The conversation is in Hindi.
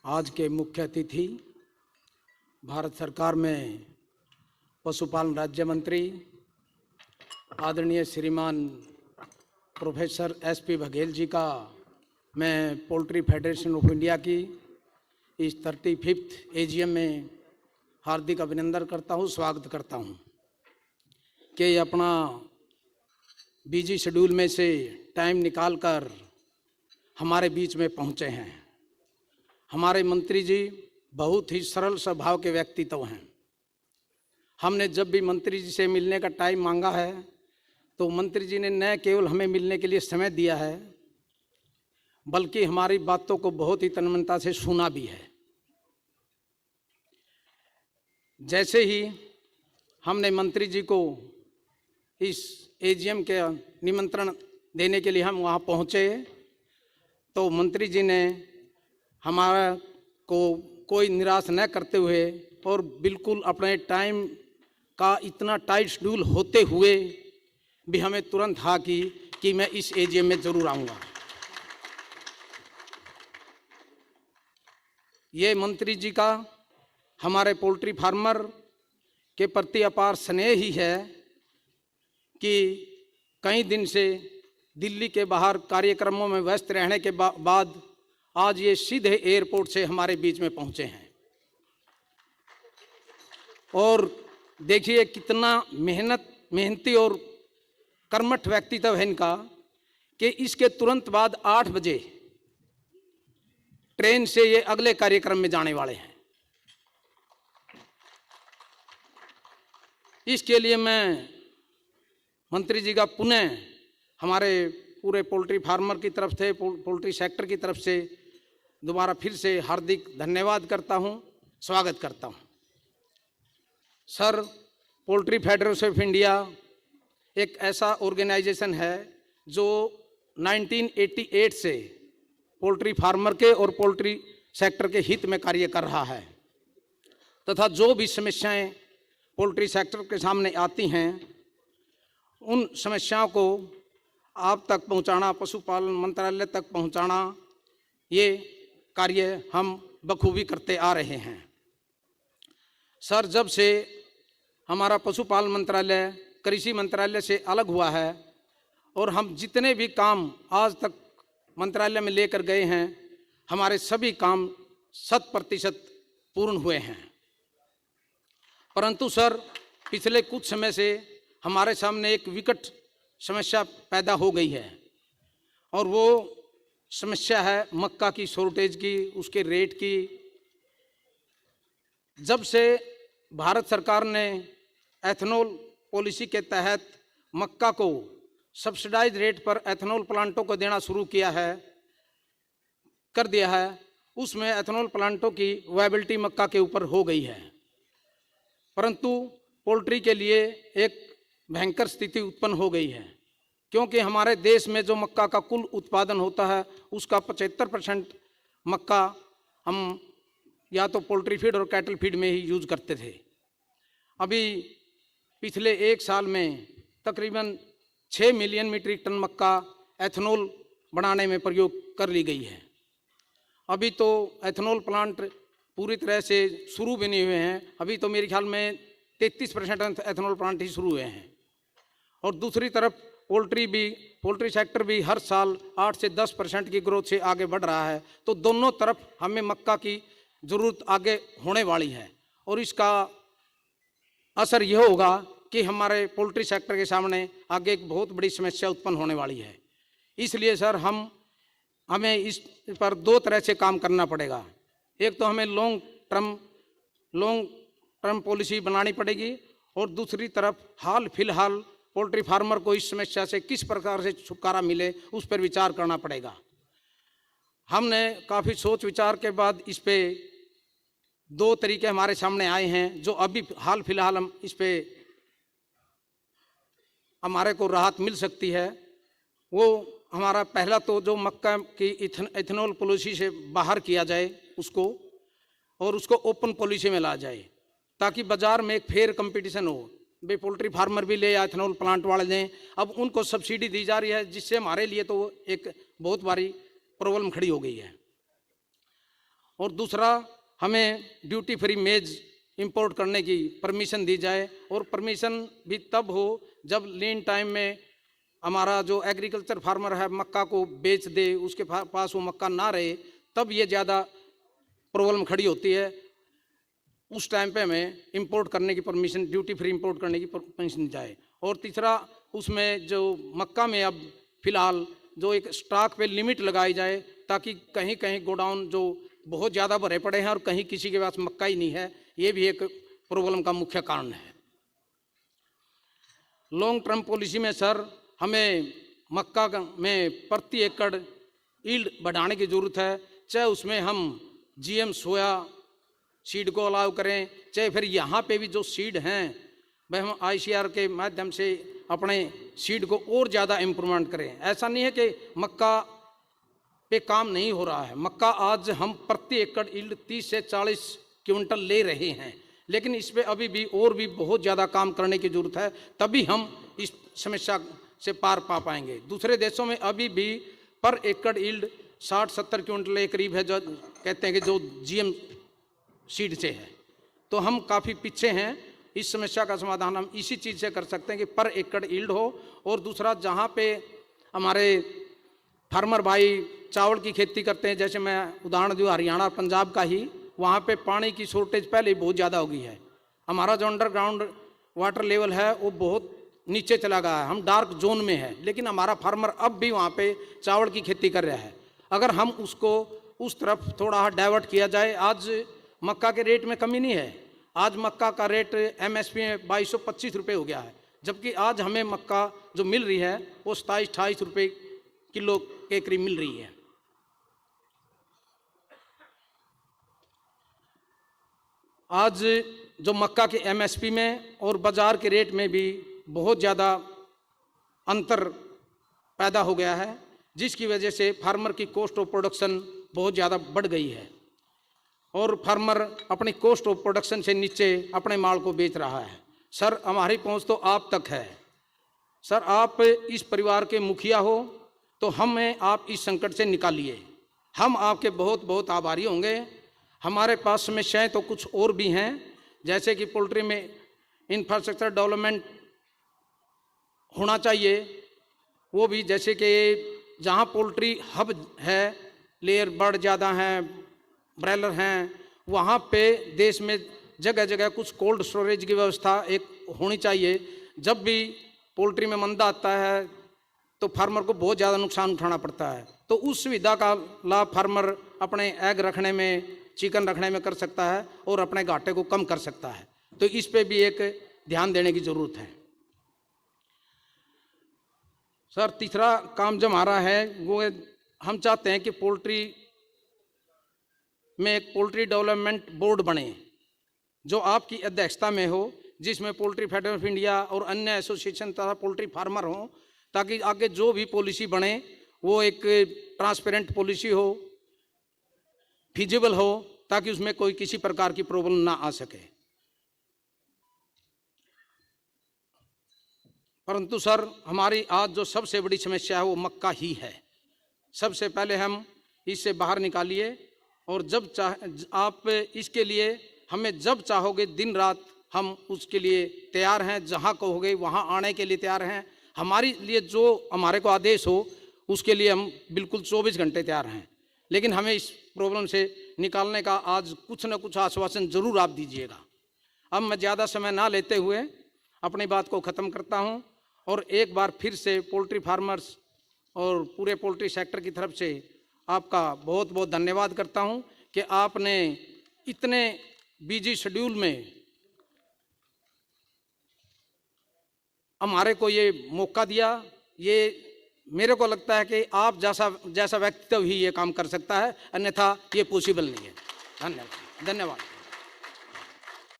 आज के मुख्य अतिथि भारत सरकार में पशुपालन राज्य मंत्री आदरणीय श्रीमान प्रोफेसर एसपी बघेल जी का मैं पोल्ट्री फेडरेशन ऑफ इंडिया की इस 35th एजीएम में हार्दिक अभिनंदन करता हूँ, स्वागत करता हूँ कि अपना बिजी शेड्यूल में से टाइम निकालकर हमारे बीच में पहुँचे हैं। हमारे मंत्री जी बहुत ही सरल स्वभाव के व्यक्तित्व हैं। हमने जब भी मंत्री जी से मिलने का टाइम मांगा है तो मंत्री जी ने न केवल हमें मिलने के लिए समय दिया है बल्कि हमारी बातों को बहुत ही तन्मयता से सुना भी है। जैसे ही हमने मंत्री जी को इस एजीएम के निमंत्रण देने के लिए हम वहाँ पहुँचे तो मंत्री जी ने हमारा को कोई निराश न करते हुए और बिल्कुल अपने टाइम का इतना टाइट शेड्यूल होते हुए भी हमें तुरंत हाँ की कि मैं इस एजीएम में ज़रूर आऊँगा। ये मंत्री जी का हमारे पोल्ट्री फार्मर के प्रति अपार स्नेह ही है कि कई दिन से दिल्ली के बाहर कार्यक्रमों में व्यस्त रहने के बाद आज ये सीधे एयरपोर्ट से हमारे बीच में पहुंचे हैं। और देखिए कितना मेहनती और कर्मठ व्यक्तित्व है इनका कि इसके तुरंत बाद 8 बजे ट्रेन से ये अगले कार्यक्रम में जाने वाले हैं। इसके लिए मैं मंत्री जी का पुनः हमारे पूरे पोल्ट्री फार्मर की तरफ से, पोल्ट्री सेक्टर की तरफ से दोबारा फिर से हार्दिक धन्यवाद करता हूं, स्वागत करता हूं। Sir, poultry federation of India एक ऐसा ऑर्गेनाइजेशन है जो 1988 से पोल्ट्री फार्मर के और पोल्ट्री सेक्टर के हित में कार्य कर रहा है तथा जो भी समस्याएं पोल्ट्री सेक्टर के सामने आती हैं उन समस्याओं को आप तक पहुंचाना, पशुपालन मंत्रालय तक पहुंचाना, ये कार्य हम बखूबी करते आ रहे हैं। सर, जब से हमारा पशुपालन मंत्रालय कृषि मंत्रालय से अलग हुआ है और हम जितने भी काम आज तक मंत्रालय में लेकर गए हैं हमारे सभी काम 100% पूर्ण हुए हैं। परंतु सर, पिछले कुछ समय से हमारे सामने एक विकट समस्या पैदा हो गई है और वो समस्या है मक्का की शॉर्टेज की, उसके रेट की। जब से भारत सरकार ने एथेनॉल पॉलिसी के तहत मक्का को सब्सिडाइज रेट पर एथेनॉल प्लांटों को देना शुरू कर दिया है, उसमें एथेनॉल प्लांटों की वायबिलिटी मक्का के ऊपर हो गई है। परंतु पोल्ट्री के लिए एक भयंकर स्थिति उत्पन्न हो गई है क्योंकि हमारे देश में जो मक्का का कुल उत्पादन होता है उसका 75% मक्का हम या तो पोल्ट्री फीड और कैटल फीड में ही यूज करते थे। अभी पिछले 1 साल में तकरीबन 6 मिलियन मीट्रिक टन मक्का एथेनॉल बनाने में प्रयोग कर ली गई है। अभी तो एथेनॉल प्लांट पूरी तरह से शुरू भी नहीं हुए हैं, अभी तो मेरे ख्याल में 33% एथेनॉल प्लांट ही शुरू हुए हैं। और दूसरी तरफ पोल्ट्री सेक्टर भी हर साल 8 से 10% की ग्रोथ से आगे बढ़ रहा है। तो दोनों तरफ हमें मक्का की ज़रूरत आगे होने वाली है और इसका असर यह होगा कि हमारे पोल्ट्री सेक्टर के सामने आगे एक बहुत बड़ी समस्या उत्पन्न होने वाली है। इसलिए सर हमें इस पर 2 तरह से काम करना पड़ेगा। एक तो हमें लॉन्ग टर्म पॉलिसी बनानी पड़ेगी और दूसरी तरफ हाल फिलहाल पोल्ट्री फार्मर को इस समस्या से किस प्रकार से छुटकारा मिले उस पर विचार करना पड़ेगा। हमने काफ़ी सोच विचार के बाद इस पे 2 तरीके हमारे सामने आए हैं जो अभी हाल फिलहाल हम इस पे हमारे को राहत मिल सकती है। वो हमारा पहला तो जो मक्का की एथेनॉल पॉलिसी से बाहर किया जाए उसको और उसको ओपन पॉलिसी में ला जाए ताकि बाज़ार में एक फेयर कंपटीशन हो। भाई पोल्ट्री फार्मर भी ले या एथेनॉल प्लांट वाले लें, अब उनको सब्सिडी दी जा रही है जिससे हमारे लिए तो एक बहुत बड़ी प्रॉब्लम खड़ी हो गई है। और दूसरा हमें ड्यूटी फ्री मेज इंपोर्ट करने की परमिशन दी जाए, और परमिशन भी तब हो जब लीन टाइम में हमारा जो एग्रीकल्चर फार्मर है मक्का को बेच दे, उसके पास वो मक्का ना रहे, तब ये ज़्यादा प्रॉब्लम खड़ी होती है। उस टाइम पे हमें इंपोर्ट करने की परमिशन, ड्यूटी फ्री इंपोर्ट करने की परमिशन दी जाए। और तीसरा, उसमें जो मक्का में अब फिलहाल जो एक स्टॉक पे लिमिट लगाई जाए, ताकि कहीं कहीं गोडाउन जो बहुत ज़्यादा भरे पड़े हैं और कहीं किसी के पास मक्का ही नहीं है, ये भी एक प्रॉब्लम का मुख्य कारण है। लॉन्ग टर्म पॉलिसी में सर हमें मक्का में प्रति एकड़ यील्ड बढ़ाने की ज़रूरत है, चाहे उसमें हम जीएम सोया सीड को अलाउ करें, चाहे फिर यहाँ पे भी जो सीड हैं वह हम आईसीआर के माध्यम से अपने सीड को और ज़्यादा इम्प्रूवमेंट करें। ऐसा नहीं है कि मक्का पे काम नहीं हो रहा है, मक्का आज हम प्रति एकड़ यील्ड 30 से 40 क्विंटल ले रहे हैं, लेकिन इस पर अभी भी और भी बहुत ज़्यादा काम करने की ज़रूरत है, तभी हम इस समस्या से पार पा पाएंगे। दूसरे देशों में अभी भी पर एकड़ यील्ड 60-70 क्विंटल के करीब है, जो कहते हैं कि जो जीएम सीड से है, तो हम काफ़ी पीछे हैं। इस समस्या का समाधान हम इसी चीज़ से कर सकते हैं कि पर एकड़ यील्ड हो। और दूसरा, जहाँ पे हमारे फार्मर भाई चावल की खेती करते हैं, जैसे मैं उदाहरण दूँ हरियाणा पंजाब का ही, वहाँ पे पानी की शॉर्टेज पहले ही बहुत ज़्यादा हो गई है। हमारा जो अंडरग्राउंड वाटर लेवल है वो बहुत नीचे चला गया है, हम डार्क जोन में है, लेकिन हमारा फार्मर अब भी वहाँ पे चावल की खेती कर रहा है। अगर हम उसको उस तरफ थोड़ा डाइवर्ट किया जाए, आज मक्का के रेट में कमी नहीं है, आज मक्का का रेट एमएसपी में 2225 रुपये हो गया है, जबकि आज हमें मक्का जो मिल रही है वो 27-28 रुपये किलो के करीब मिल रही है। आज जो मक्का के एमएसपी में और बाज़ार के रेट में भी बहुत ज़्यादा अंतर पैदा हो गया है, जिसकी वजह से फार्मर की कॉस्ट ऑफ प्रोडक्शन बहुत ज़्यादा बढ़ गई है और फार्मर अपनी कॉस्ट ऑफ प्रोडक्शन से नीचे अपने माल को बेच रहा है। सर, हमारी पहुंच तो आप तक है। सर, आप इस परिवार के मुखिया हो, तो हमें आप इस संकट से निकालिए। हम आपके बहुत बहुत आभारी होंगे। हमारे पास समस्याएं तो कुछ और भी हैं, जैसे कि पोल्ट्री में इंफ्रास्ट्रक्चर डेवलपमेंट होना चाहिए, वो भी जैसे कि जहाँ पोल्ट्री हब है, लेयर बर्ड ज़्यादा हैं, ब्रॉयलर हैं, वहाँ पे देश में जगह जगह कुछ कोल्ड स्टोरेज की व्यवस्था एक होनी चाहिए। जब भी पोल्ट्री में मंदा आता है तो फार्मर को बहुत ज़्यादा नुकसान उठाना पड़ता है, तो उस सुविधा का लाभ फार्मर अपने एग रखने में, चिकन रखने में कर सकता है और अपने घाटे को कम कर सकता है। तो इस पे भी एक ध्यान देने की ज़रूरत है। सर, तीसरा काम जो हमारा है वो हम चाहते हैं कि पोल्ट्री में एक पोल्ट्री डेवलपमेंट बोर्ड बने, जो आपकी अध्यक्षता में हो, जिसमें पोल्ट्री फेडरेशन ऑफ इंडिया और अन्य एसोसिएशन तथा पोल्ट्री फार्मर हों, ताकि आगे जो भी पॉलिसी बने वो एक ट्रांसपेरेंट पॉलिसी हो, फिजिबल हो, ताकि उसमें कोई किसी प्रकार की प्रॉब्लम ना आ सके। परंतु सर, हमारी आज जो सबसे बड़ी समस्या है वो मक्का ही है। सबसे पहले हम इससे बाहर निकालिए, और जब आप इसके लिए हमें जब चाहोगे दिन रात हम उसके लिए तैयार हैं, जहाँ कहोगे वहाँ आने के लिए तैयार हैं। हमारे लिए जो हमारे को आदेश हो उसके लिए हम बिल्कुल 24 घंटे तैयार हैं, लेकिन हमें इस प्रॉब्लम से निकालने का आज कुछ न कुछ आश्वासन ज़रूर आप दीजिएगा। अब मैं ज़्यादा समय ना लेते हुए अपनी बात को ख़त्म करता हूँ, और एक बार फिर से पोल्ट्री फार्मर्स और पूरे पोल्ट्री सेक्टर की तरफ से आपका बहुत बहुत धन्यवाद करता हूँ कि आपने इतने बिजी शेड्यूल में हमारे को ये मौका दिया। ये मेरे को लगता है कि आप जैसा व्यक्तित्व ही ये काम कर सकता है, अन्यथा ये पॉसिबल नहीं है। धन्यवाद।